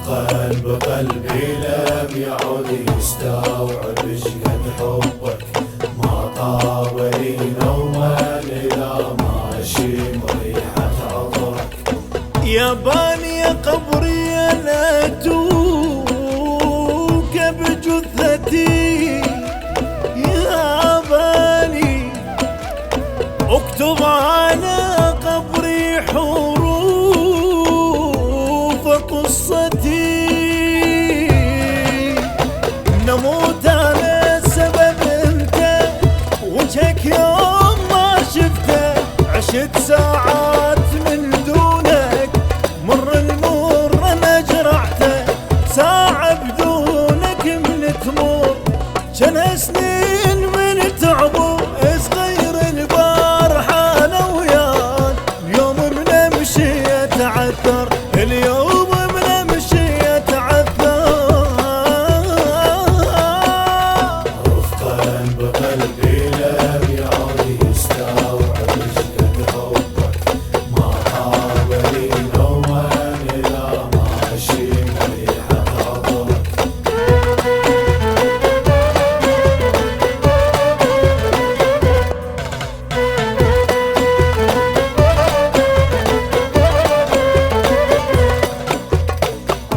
رفقا بقلبي لم يعد يستوعب شقد حبك، ما طاب لي نوما إذا ماشي مريحة عطرك. يا باني قبري لا توك بجثتي، يا باني اكتب على قبري حروف قصتي. نموت على السبب انت، وجهك يوم ما شفته، عشت ساعات من دونك، مر المر انا جرعته، ساعة بدونك من تمر، جن سنين من تعبه، صغير البارحة انا وياك، اليوم من امشي اتعثر، اليوم من امشي اتعثر. رفقا بقلبي لم يعد يستوعب شقد حبك، ما طاب لي نوما إذا ماشي مريحة عطرك.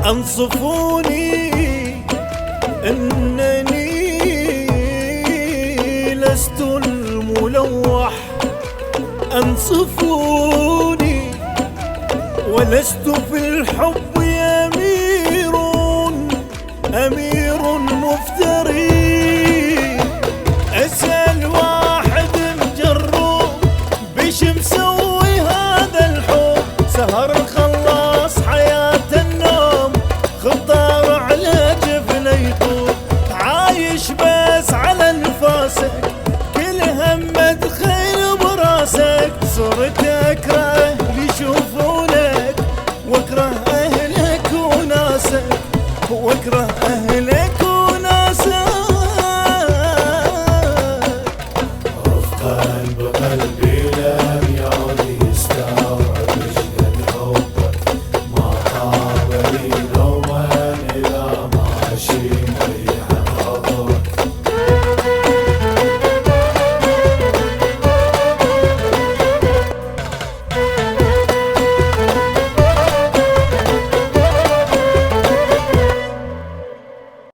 انصفوني انني لست الملوح، انصفوني ولست في الحب امير مفتري. اسال واحد مجروب بيش مسوي هذا الحب، سهر خلص حياة النوم، خطار على جفنه يطوب، عايش بس على انفاسك، كل همه تخيل براسك، صرت اكره يشوفونك، واكره اهلك وناسك، واكره اهلك وناسك. رفقا بقلبي